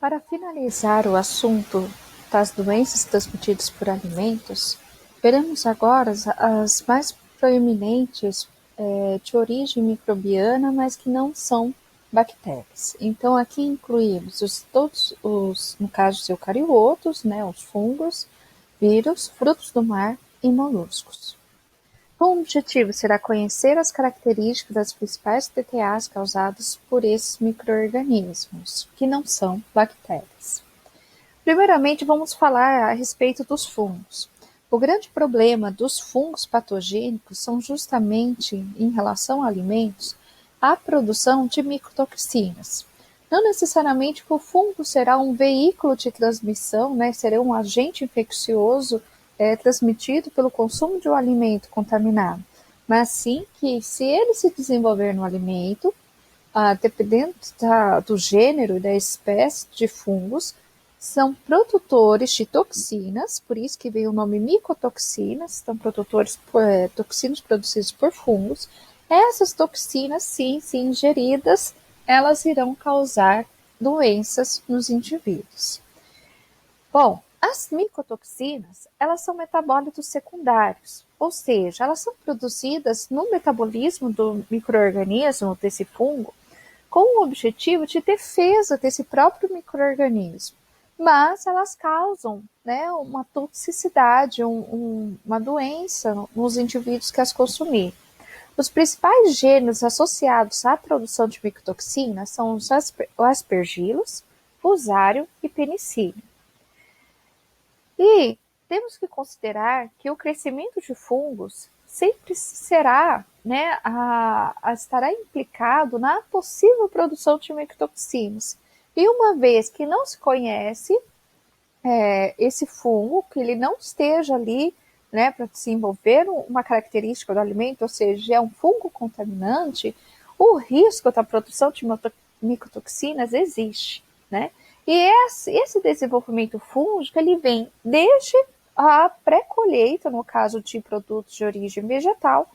Para finalizar o assunto das doenças transmitidas por alimentos, veremos agora as mais proeminentes de origem microbiana, mas que não são bactérias. Então, aqui incluímos todos os, no caso, os eucariotos, né, os fungos, vírus, frutos do mar e moluscos. O objetivo será conhecer as características das principais TTAs causadas por esses micro-organismos, que não são bactérias. Primeiramente, vamos falar a respeito dos fungos. O grande problema dos fungos patogênicos são justamente, em relação a alimentos, a produção de micotoxinas. Não necessariamente que o fungo será um veículo de transmissão, né, será um agente infeccioso transmitido pelo consumo de um alimento contaminado, mas sim que se ele se desenvolver no alimento, dependendo do gênero e da espécie de fungos, são produtores de toxinas, por isso que vem o nome micotoxinas, são produtores toxinas produzidas por fungos. Essas toxinas, sim, se ingeridas, elas irão causar doenças nos indivíduos. Bom, as micotoxinas, elas são metabólitos secundários, ou seja, elas são produzidas no metabolismo do micro-organismo, desse fungo, com o objetivo de defesa desse próprio micro-organismo. Mas elas causam, né, uma toxicidade, uma doença nos indivíduos que as consumirem. Os principais gêneros associados à produção de micotoxinas são os aspergilos, fusário e penicílio. E temos que considerar que o crescimento de fungos sempre será, né, estará implicado na possível produção de micotoxinas. E uma vez que não se conhece esse fungo, que ele não esteja ali, né, para desenvolver uma característica do alimento, ou seja, é um fungo contaminante, o risco da produção de micotoxinas existe, né? E esse desenvolvimento fúngico, ele vem desde a pré-colheita, no caso de produtos de origem vegetal,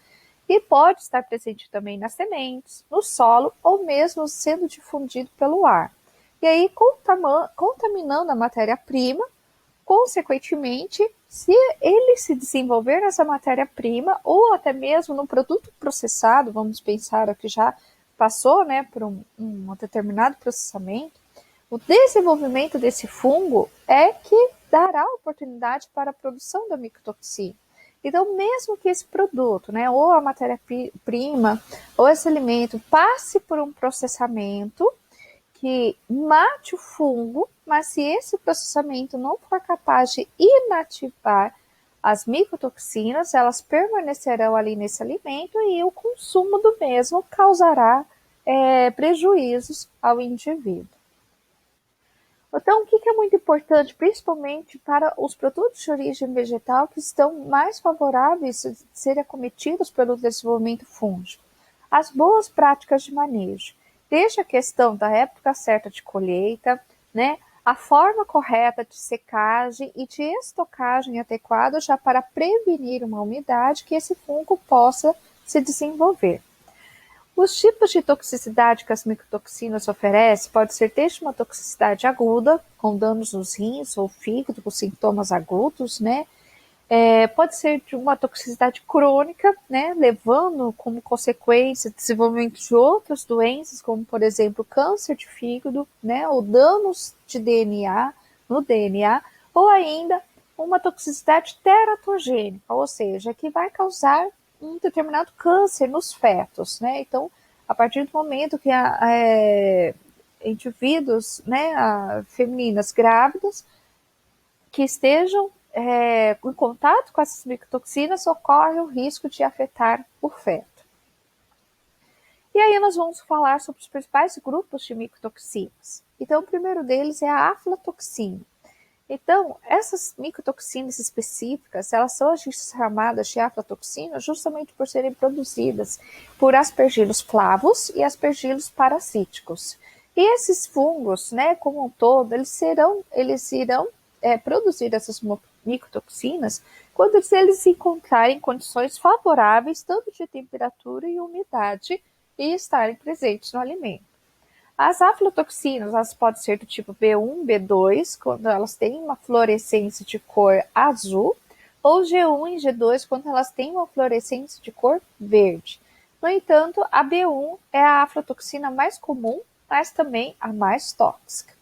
e pode estar presente também nas sementes, no solo ou mesmo sendo difundido pelo ar. E aí, contaminando a matéria-prima, consequentemente, se ele se desenvolver nessa matéria-prima ou até mesmo no produto processado, vamos pensar que já passou, né, por um determinado processamento, o desenvolvimento desse fungo é que dará oportunidade para a produção da micotoxina. Então, mesmo que esse produto, né, ou a matéria-prima, ou esse alimento passe por um processamento que mate o fungo, mas se esse processamento não for capaz de inativar as micotoxinas, elas permanecerão ali nesse alimento e o consumo do mesmo causará prejuízos ao indivíduo. Então, o que é muito importante, principalmente para os produtos de origem vegetal que estão mais favoráveis a serem acometidos pelo desenvolvimento fúngico? As boas práticas de manejo, desde a questão da época certa de colheita, né, a forma correta de secagem e de estocagem adequada já para prevenir uma umidade que esse fungo possa se desenvolver. Os tipos de toxicidade que as micotoxinas oferecem pode ser desde uma toxicidade aguda, com danos nos rins ou fígado, com sintomas agudos, né? Pode ser de uma toxicidade crônica, né? Levando como consequência o desenvolvimento de outras doenças, como por exemplo câncer de fígado, né? Ou danos de DNA, no DNA, ou ainda uma toxicidade teratogênica, ou seja, que vai causar um determinado câncer nos fetos, né? Então, a partir do momento que indivíduos, né, femininas grávidas que estejam em contato com essas micotoxinas, ocorre o risco de afetar o feto. E aí nós vamos falar sobre os principais grupos de micotoxinas. Então, o primeiro deles é a aflatoxina. Então, essas micotoxinas específicas, elas são chamadas de aflatoxina justamente por serem produzidas por aspergilos flavos e aspergilos parasíticos. E esses fungos, né, como um todo, eles irão produzir essas micotoxinas quando eles encontrarem condições favoráveis, tanto de temperatura e umidade, e estarem presentes no alimento. As aflatoxinas, elas podem ser do tipo B1, B2, quando elas têm uma fluorescência de cor azul, ou G1 e G2, quando elas têm uma fluorescência de cor verde. No entanto, a B1 é a aflatoxina mais comum, mas também a mais tóxica.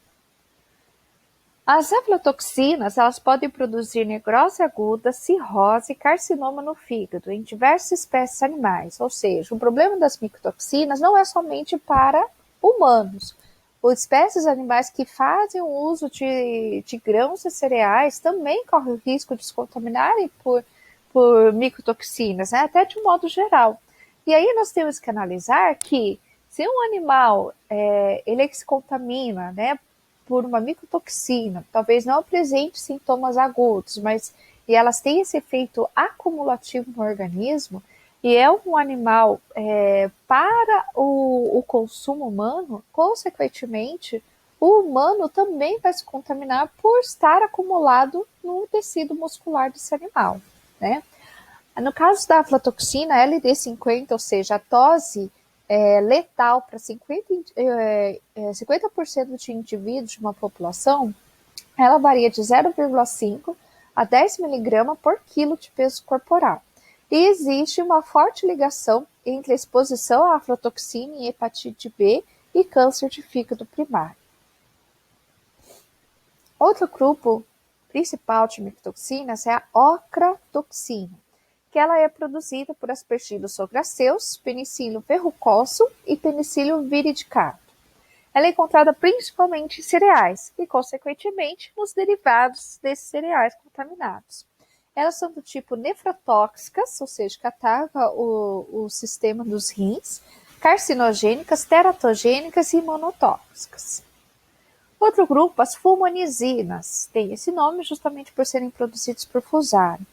As aflatoxinas, elas podem produzir negrose aguda, cirrose e carcinoma no fígado em diversas espécies animais. Ou seja, o problema das micotoxinas não é somente para humanos. As espécies animais que fazem o uso de grãos e cereais também correm o risco de se contaminarem por micotoxinas, né? Até de modo geral. E aí nós temos que analisar que se um animal ele se contamina, né, por uma micotoxina, talvez não apresente sintomas agudos, mas e elas têm esse efeito acumulativo no organismo, e é um animal para o consumo humano, consequentemente, o humano também vai se contaminar por estar acumulado no tecido muscular desse animal, né? No caso da aflatoxina LD50, ou seja, a dose letal para 50% de indivíduos de uma população, ela varia de 0,5 a 10 mg por quilo de peso corporal. E existe uma forte ligação entre a exposição à aflatoxina e hepatite B e câncer de fígado primário. Outro grupo principal de micotoxinas é a ocratoxina, que ela é produzida por Aspergillus sogranceus, Penicillium verrucoso e Penicillium viridicatum. Ela é encontrada principalmente em cereais e, consequentemente, nos derivados desses cereais contaminados. Elas são do tipo nefrotóxicas, ou seja, que atacam o sistema dos rins, carcinogênicas, teratogênicas e imunotóxicas. Outro grupo, as fulmonizinas, tem esse nome justamente por serem produzidos por Fusarium.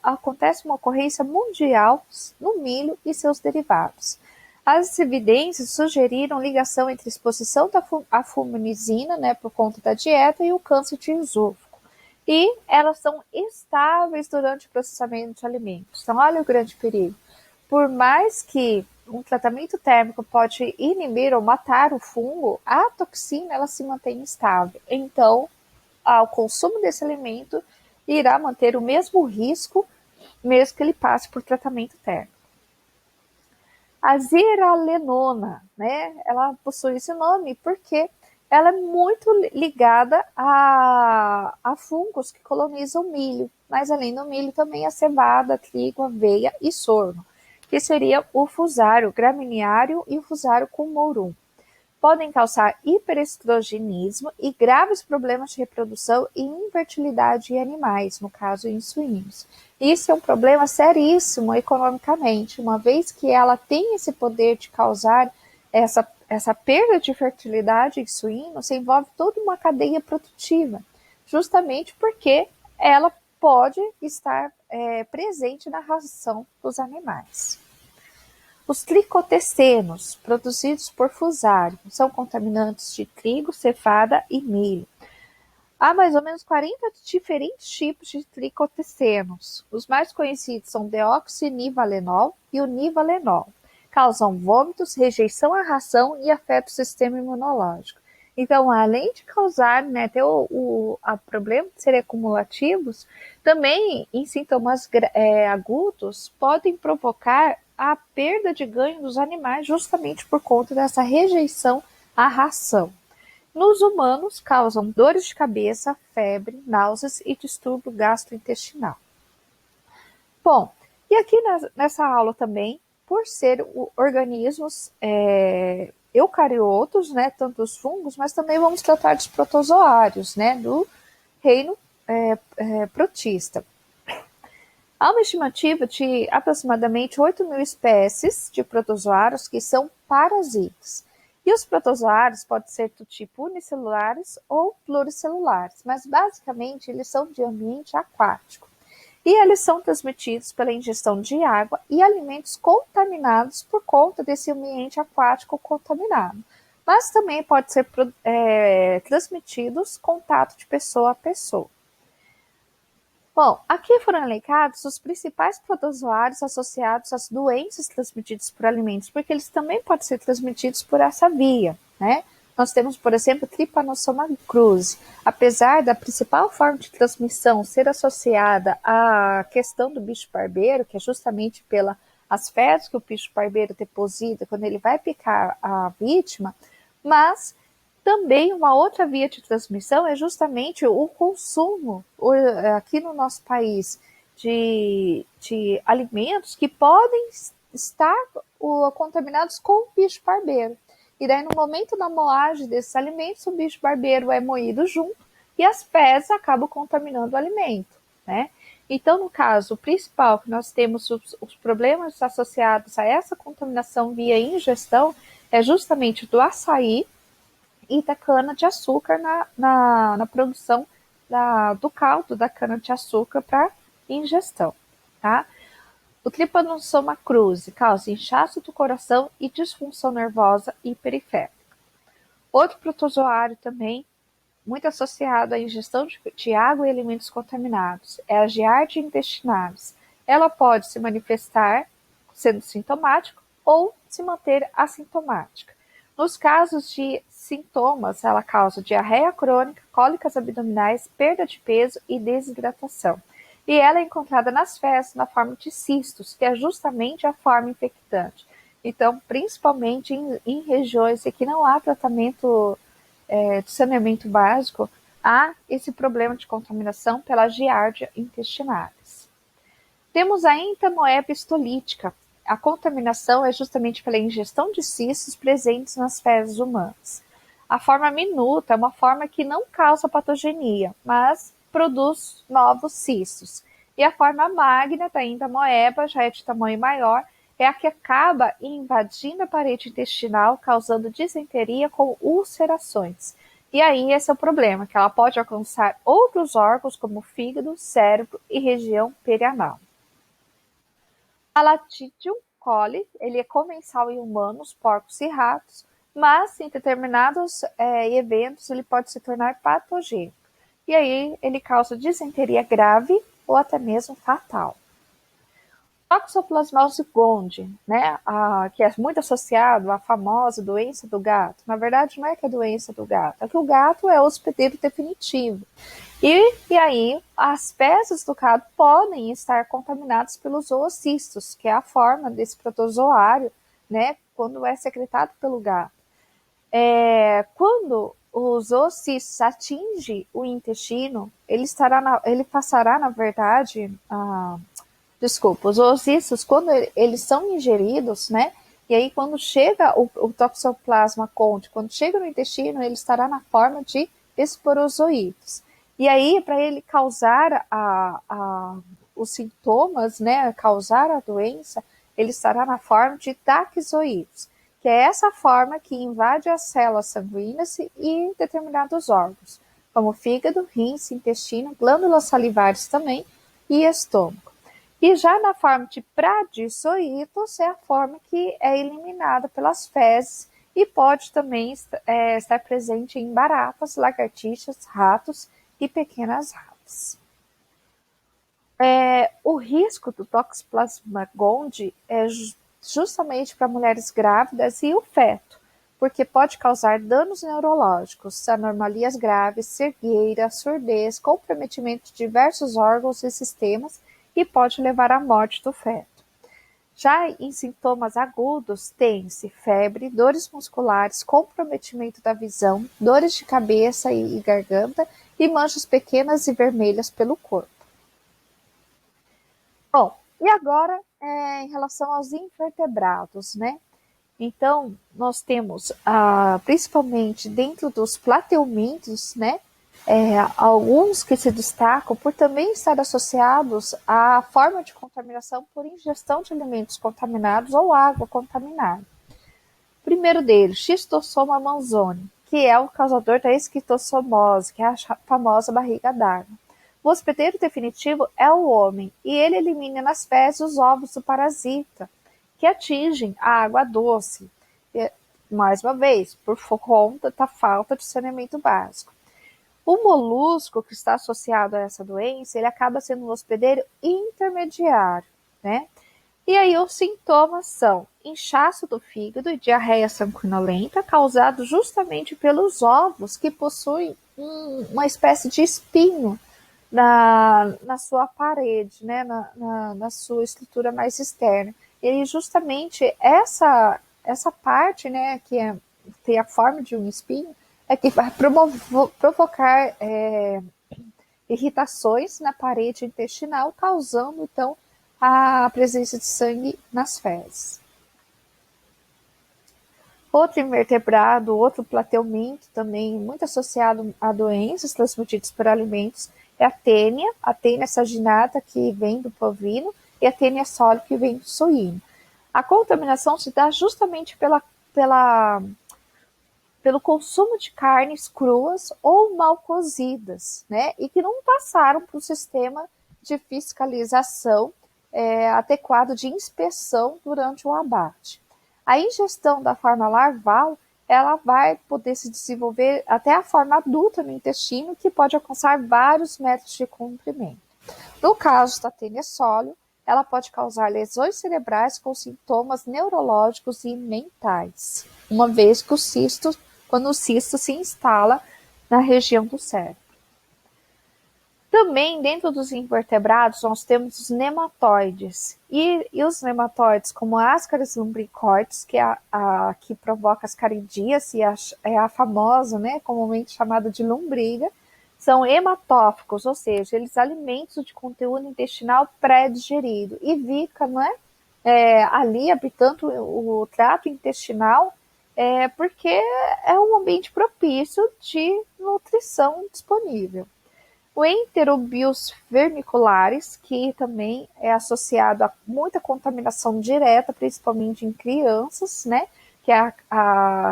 Acontece uma ocorrência mundial no milho e seus derivados. As evidências sugeriram ligação entre a exposição à fulminizina, né, por conta da dieta, e o câncer de esôfago. E elas são estáveis durante o processamento de alimentos. Então, olha o grande perigo. Por mais que um tratamento térmico pode inibir ou matar o fungo, a toxina ela se mantém estável. Então, o consumo desse alimento irá manter o mesmo risco, mesmo que ele passe por tratamento térmico. A zearalenona, né, ela possui esse nome porque ela é muito ligada a fungos que colonizam milho, mas além do milho também a cevada, trigo, aveia e sorgo, que seria o fusário gramineário e o fusário comorum. Podem causar hiperestrogenismo e graves problemas de reprodução e infertilidade em animais, no caso em suínos. Isso é um problema seríssimo economicamente, uma vez que ela tem esse poder de causar essa perda de fertilidade em suínos, envolve toda uma cadeia produtiva, justamente porque ela pode estar presente na ração dos animais. Os tricotecenos, produzidos por Fusarium, são contaminantes de trigo, cevada e milho. Há mais ou menos 40 diferentes tipos de tricotecenos. Os mais conhecidos são deoxinivalenol e o nivalenol. Causam vômitos, rejeição à ração e afetam o sistema imunológico. Então, além de causar, né, ter o problema de serem acumulativos, também em sintomas agudos podem provocar a perda de ganho dos animais justamente por conta dessa rejeição à ração. Nos humanos, causam dores de cabeça, febre, náuseas e distúrbio gastrointestinal. Bom, e aqui nessa aula também, por ser organismos eucariotos, né, tanto os fungos, mas também vamos tratar dos protozoários, né, do reino protista. Há uma estimativa de aproximadamente 8.000 espécies de protozoários que são parasitas. E os protozoários podem ser do tipo unicelulares ou pluricelulares, mas basicamente eles são de ambiente aquático. E eles são transmitidos pela ingestão de água e alimentos contaminados por conta desse ambiente aquático contaminado. Mas também pode ser transmitidos contato de pessoa a pessoa. Bom, aqui foram elencados os principais protozoários associados às doenças transmitidas por alimentos, porque eles também podem ser transmitidos por essa via, né? Nós temos, por exemplo, Trypanosoma cruzi. Apesar da principal forma de transmissão ser associada à questão do bicho barbeiro, que é justamente pelas fezes que o bicho barbeiro deposita quando ele vai picar a vítima, mas também uma outra via de transmissão é justamente o consumo aqui no nosso país de alimentos que podem estar contaminados com o bicho barbeiro. E daí, no momento da moagem desses alimentos, o bicho barbeiro é moído junto e as fezes acabam contaminando o alimento, né? Então, no caso, o principal que nós temos os problemas associados a essa contaminação via ingestão é justamente do açaí e da cana-de-açúcar na produção do caldo da cana-de-açúcar para ingestão, tá? O Trypanosoma cruzi causa inchaço do coração e disfunção nervosa e periférica. Outro protozoário também, muito associado à ingestão de água e alimentos contaminados, é a Giardia intestinalis. Ela pode se manifestar sendo sintomática ou se manter assintomática. Nos casos de sintomas, ela causa diarreia crônica, cólicas abdominais, perda de peso e desidratação. E ela é encontrada nas fezes na forma de cistos, que é justamente a forma infectante. Então, principalmente em regiões em que não há tratamento de saneamento básico, há esse problema de contaminação pela Giardia intestinalis. Temos a entamoeba histolítica. A contaminação é justamente pela ingestão de cistos presentes nas fezes humanas. A forma minuta é uma forma que não causa patogenia, mas produz novos cistos. E a forma magna da entamoeba, já é de tamanho maior, é a que acaba invadindo a parede intestinal, causando disenteria com ulcerações. E aí esse é o problema, que ela pode alcançar outros órgãos como fígado, cérebro e região perianal. A Lactidium coli, ele é comensal em humanos, porcos e ratos, mas em determinados eventos ele pode se tornar patogênico. E aí ele causa disenteria grave ou até mesmo fatal. Toxoplasmose gondii, né, que é muito associado à famosa doença do gato. Na verdade, não é que é doença do gato, é que o gato é o hospedeiro definitivo. E aí, as fezes do gato podem estar contaminadas pelos oocistos, que é a forma desse protozoário, né, quando é secretado pelo gato. Quando os oocistos atingem o intestino, ele passará, na verdade, os oocistos, quando eles são ingeridos, né? E aí, quando chega o Toxoplasma gondii, quando chega no intestino, ele estará na forma de esporozoítos. E aí, para ele causar os sintomas, né? Causar a doença, ele estará na forma de taquizoídos, que é essa forma que invade as células sanguíneas e determinados órgãos, como fígado, rins, intestino, glândulas salivares também e estômago. E já na forma de pradissoítos é a forma que é eliminada pelas fezes e pode também estar presente em baratas, lagartixas, ratos e pequenas aves. O risco do Toxoplasma gondii é justamente para mulheres grávidas e o feto, porque pode causar danos neurológicos, anomalias graves, cegueira, surdez, comprometimento de diversos órgãos e sistemas e pode levar à morte do feto. Já em sintomas agudos, tem-se febre, dores musculares, comprometimento da visão, dores de cabeça e garganta e manchas pequenas e vermelhas pelo corpo. Bom, e agora em relação aos invertebrados, né? Então, nós temos, principalmente dentro dos plateumintos, né? Alguns que se destacam por também estar associados à forma de contaminação por ingestão de alimentos contaminados ou água contaminada. O primeiro deles, Schistosoma manzoni, que é o causador da esquistossomose, que é a famosa barriga d'água. O hospedeiro definitivo é o homem, e ele elimina nas fezes os ovos do parasita, que atingem a água doce, mais uma vez, por conta da falta de saneamento básico. O molusco que está associado a essa doença, ele acaba sendo um hospedeiro intermediário, né? E aí os sintomas são inchaço do fígado e diarreia sanguinolenta, causado justamente pelos ovos que possuem uma espécie de espinho na sua parede, né, na sua estrutura mais externa. E aí justamente essa parte, né, tem a forma de um espinho, é que vai provocar irritações na parede intestinal, causando então a presença de sangue nas fezes. Outro invertebrado, outro plateumento também muito associado a doenças transmitidas por alimentos é a tênia saginata, que vem do bovino, e a tênia soli, que vem do suíno. A contaminação se dá justamente pelo consumo de carnes cruas ou mal cozidas, né? E que não passaram por um sistema de fiscalização adequado de inspeção durante o abate. A ingestão da forma larval, ela vai poder se desenvolver até a forma adulta no intestino, que pode alcançar vários metros de comprimento. No caso da tênia sólio, ela pode causar lesões cerebrais com sintomas neurológicos e mentais, uma vez que quando o cisto se instala na região do cérebro. Também, dentro dos invertebrados, nós temos os nematóides. E os nematóides, como Ascaris lumbricoides, que é que provoca as caridias, e é a famosa, né, comumente chamada de lombriga, são hematóficos, ou seja, eles alimentam de conteúdo intestinal pré-digerido e fica, não é, ali habitando o trato intestinal, porque é um ambiente propício de nutrição disponível. O Enterobius vermicularis, que também é associado a muita contaminação direta, principalmente em crianças, né, que é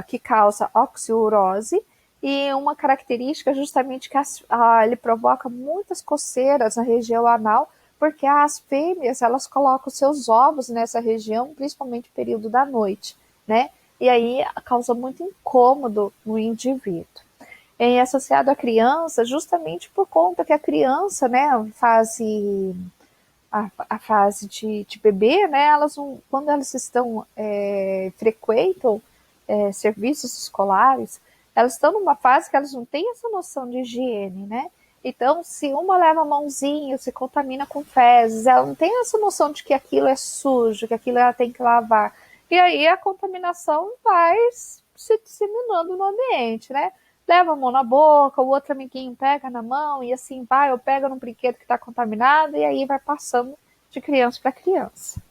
que causa oxiurose, e uma característica justamente que ele provoca muitas coceiras na região anal, porque as fêmeas, elas colocam seus ovos nessa região, principalmente no período da noite, né, e aí causa muito incômodo no indivíduo. É associado à criança, justamente por conta que a criança, né, a fase de bebê, né, quando elas frequentam serviços escolares, elas estão numa fase que elas não têm essa noção de higiene, né? Então, se uma leva a mãozinha, se contamina com fezes, ela não tem essa noção de que aquilo é sujo, que aquilo ela tem que lavar. E aí a contaminação vai se disseminando no ambiente, né? Leva a mão na boca, o outro amiguinho pega na mão e assim vai, ou pega num brinquedo que está contaminado e aí vai passando de criança para criança.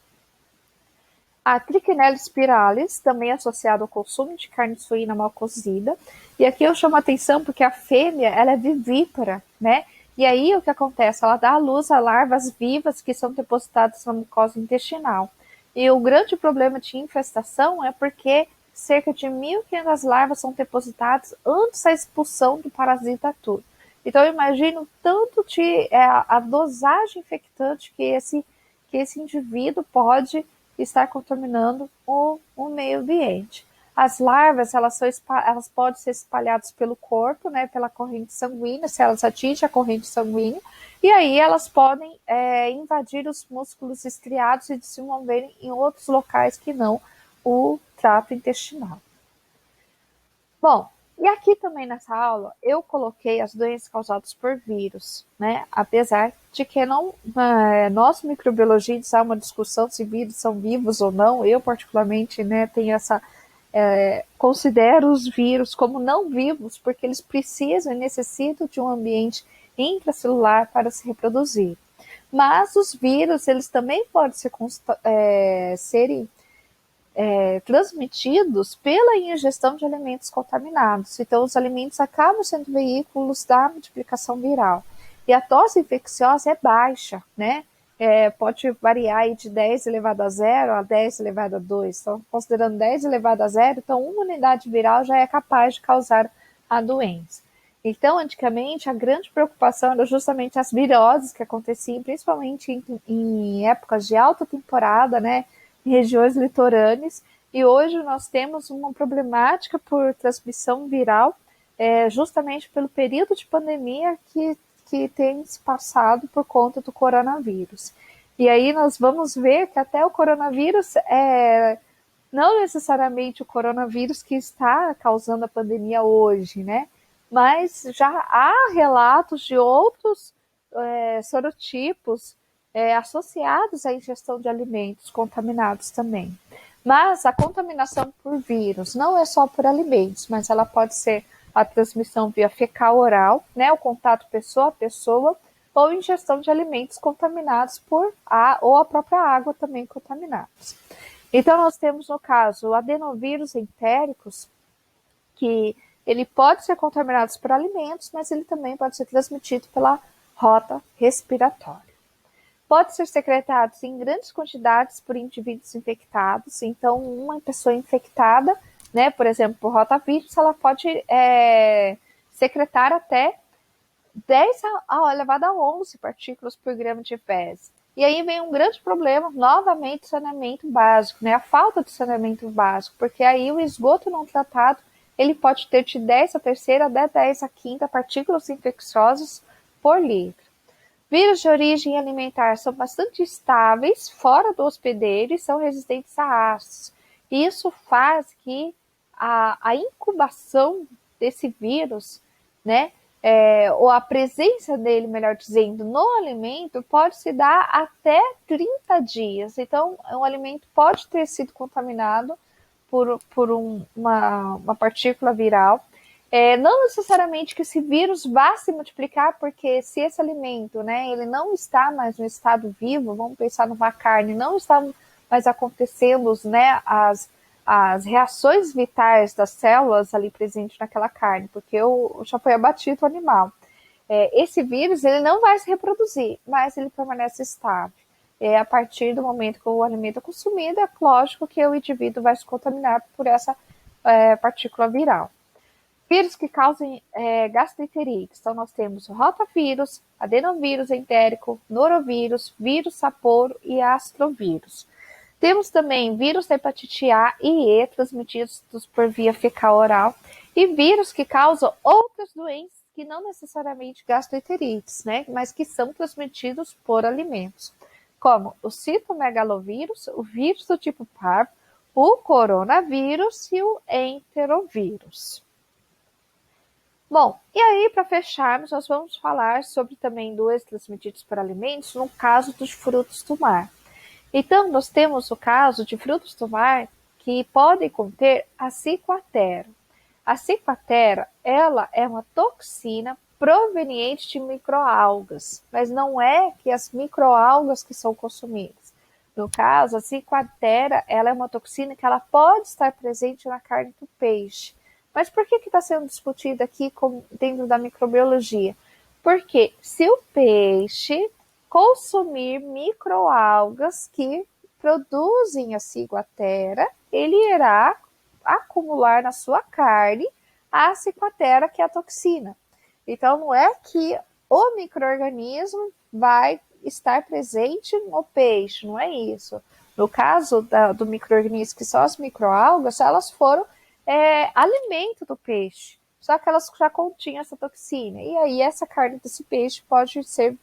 A Trichinella spiralis, também associada ao consumo de carne suína mal cozida. E aqui eu chamo a atenção porque a fêmea, ela é vivípara, né? E aí o que acontece? Ela dá à luz a larvas vivas que são depositadas na mucosa intestinal. E o grande problema de infestação é porque cerca de 1.500 larvas são depositadas antes da expulsão do parasita tudo. Então eu imagino tanto a dosagem infectante que esse indivíduo pode estar contaminando o meio ambiente. As larvas, elas podem ser espalhadas pelo corpo, né, pela corrente sanguínea, se elas atingem a corrente sanguínea, e aí elas podem invadir os músculos estriados e desenvolverem em outros locais que não o trato intestinal. Bom, e aqui também nessa aula eu coloquei as doenças causadas por vírus, né? Apesar de que nós microbiologistas há uma discussão se vírus são vivos ou não. Eu particularmente, né, tenho considero os vírus como não vivos porque eles precisam e necessitam de um ambiente intracelular para se reproduzir. Mas os vírus, eles também podem serem transmitidos pela ingestão de alimentos contaminados. Então, os alimentos acabam sendo veículos da multiplicação viral. E a dose infecciosa é baixa, né? Pode variar aí de 10 elevado a 0 a 10 elevado a 2. Então, considerando 10 elevado a 0, então uma unidade viral já é capaz de causar a doença. Então, antigamente, a grande preocupação era justamente as viroses que aconteciam, principalmente em épocas de alta temporada, né? Em regiões litorâneas, e hoje nós temos uma problemática por transmissão viral justamente pelo período de pandemia que tem se passado por conta do coronavírus. E aí nós vamos ver que até o coronavírus não necessariamente o coronavírus que está causando a pandemia hoje, né? Mas já há relatos de outros sorotipos associados à ingestão de alimentos contaminados também. Mas a contaminação por vírus não é só por alimentos, mas ela pode ser a transmissão via fecal oral, né, o contato pessoa a pessoa, ou ingestão de alimentos contaminados por ou a própria água também contaminados. Então nós temos no caso o adenovírus entéricos, que ele pode ser contaminado por alimentos, mas ele também pode ser transmitido pela rota respiratória. Pode ser secretado em grandes quantidades por indivíduos infectados. Então, uma pessoa infectada, né, por exemplo, por rotavírus, ela pode secretar até 10 elevado a 11 partículas por grama de fezes. E aí vem um grande problema, novamente, saneamento básico, né, a falta de saneamento básico, porque aí o esgoto não tratado, ele pode ter de 10 a terceira até 10 a quinta partículas infecciosas por litro. Vírus de origem alimentar são bastante estáveis fora do hospedeiro e são resistentes a ácidos. Isso faz que a incubação desse vírus, né, ou a presença dele, melhor dizendo, no alimento pode se dar até 30 dias. Então, o alimento pode ter sido contaminado por uma partícula viral. Não necessariamente que esse vírus vá se multiplicar, porque se esse alimento, né, ele não está mais no estado vivo, vamos pensar numa carne, não está mais acontecendo, né, as reações vitais das células ali presentes naquela carne, porque já foi abatido o animal. Esse vírus, ele não vai se reproduzir, mas ele permanece estável. A partir do momento que o alimento é consumido, é lógico que o indivíduo vai se contaminar por essa partícula viral. Vírus que causam gastroenterite. Então, nós temos rotavírus, adenovírus entérico, norovírus, vírus saporo e astrovírus. Temos também vírus da hepatite A e E, transmitidos por via fecal oral, e vírus que causam outras doenças que não necessariamente gastroenterites, né, mas que são transmitidos por alimentos, como o citomegalovírus, o vírus do tipo parvo, o coronavírus e o enterovírus. Bom, e aí, para fecharmos, nós vamos falar sobre também doenças transmitidas por alimentos no caso dos frutos do mar. Então, nós temos o caso de frutos do mar que podem conter a cicuatera. A cicuatera, ela é uma toxina proveniente de microalgas, mas não é que as microalgas que são consumidas. No caso, a cicuatera, ela é uma toxina que ela pode estar presente na carne do peixe. Mas por que está sendo discutido aqui dentro da microbiologia? Porque se o peixe consumir microalgas que produzem a cicuatera, ele irá acumular na sua carne a cicuatera, que é a toxina. Então, não é que o micro-organismo vai estar presente no peixe, não é isso. No caso do micro-organismo, que são as microalgas, elas foram alimento do peixe, só que elas já continham essa toxina, e aí essa carne desse peixe pode ser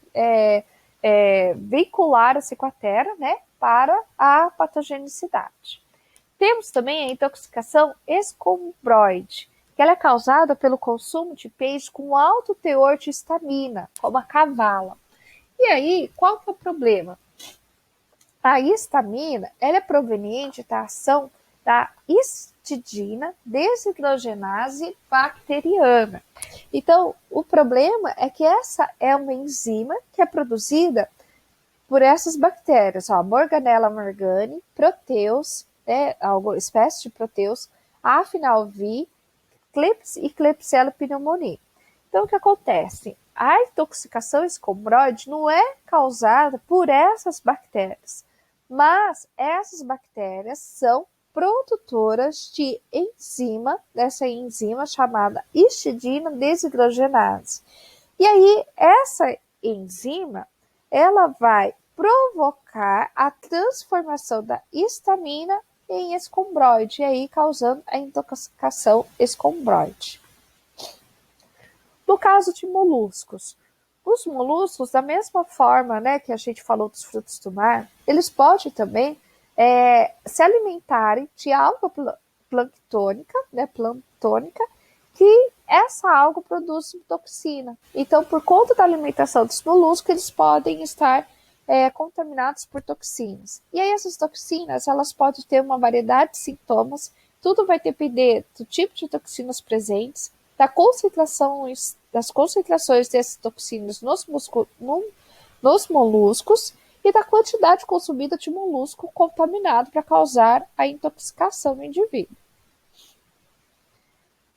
veicular a cicuatera, né, para a patogenicidade. Temos também a intoxicação escombroide, que ela é causada pelo consumo de peixe com alto teor de histamina, como a cavala. E aí, qual que é o problema? A histamina, ela é proveniente da ação da histidina desidrogenase bacteriana. Então, o problema é que essa é uma enzima que é produzida por essas bactérias, Morganella morgani, Proteus, alguma espécie de Proteus, Afinalvi, Klebsiella e Klebsiella pneumoniae. Então, o que acontece? A intoxicação escombroide não é causada por essas bactérias, mas essas bactérias são produtoras de enzima, dessa enzima chamada histidina desidrogenase. E aí, essa enzima, ela vai provocar a transformação da histamina em escombroide, e aí causando a intoxicação escombroide. No caso de moluscos, os moluscos, da mesma forma, né, que a gente falou dos frutos do mar, eles podem também se alimentarem de alga planctônica, né, plantônica, que essa alga produz toxina. Então, por conta da alimentação dos moluscos, eles podem estar contaminados por toxinas. E aí essas toxinas, elas podem ter uma variedade de sintomas, tudo vai depender do tipo de toxinas presentes, das concentrações dessas toxinas nos moluscos e da quantidade consumida de molusco contaminado para causar a intoxicação no indivíduo.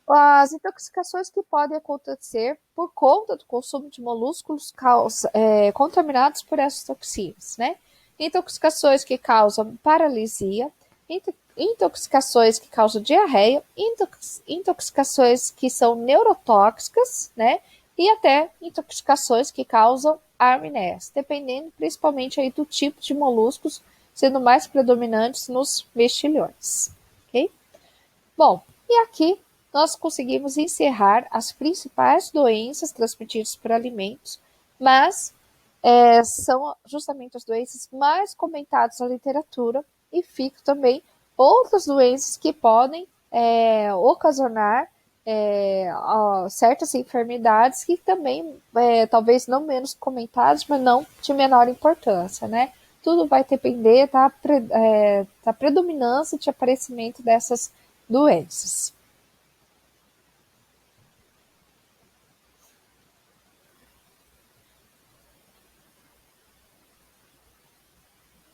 As intoxicações que podem acontecer por conta do consumo de moluscos contaminados por essas toxinas, né? Intoxicações que causam paralisia, intoxicações que causam diarreia, intoxicações que são neurotóxicas, né? E até intoxicações que causam amnésia, dependendo principalmente aí do tipo de moluscos, sendo mais predominantes nos mexilhões, ok? Bom, e aqui nós conseguimos encerrar as principais doenças transmitidas por alimentos, mas são justamente as doenças mais comentadas na literatura e ficam também outras doenças que podem ocasionar certas enfermidades que também, talvez não menos comentadas, mas não de menor importância, né? Tudo vai depender da predominância de aparecimento dessas doenças.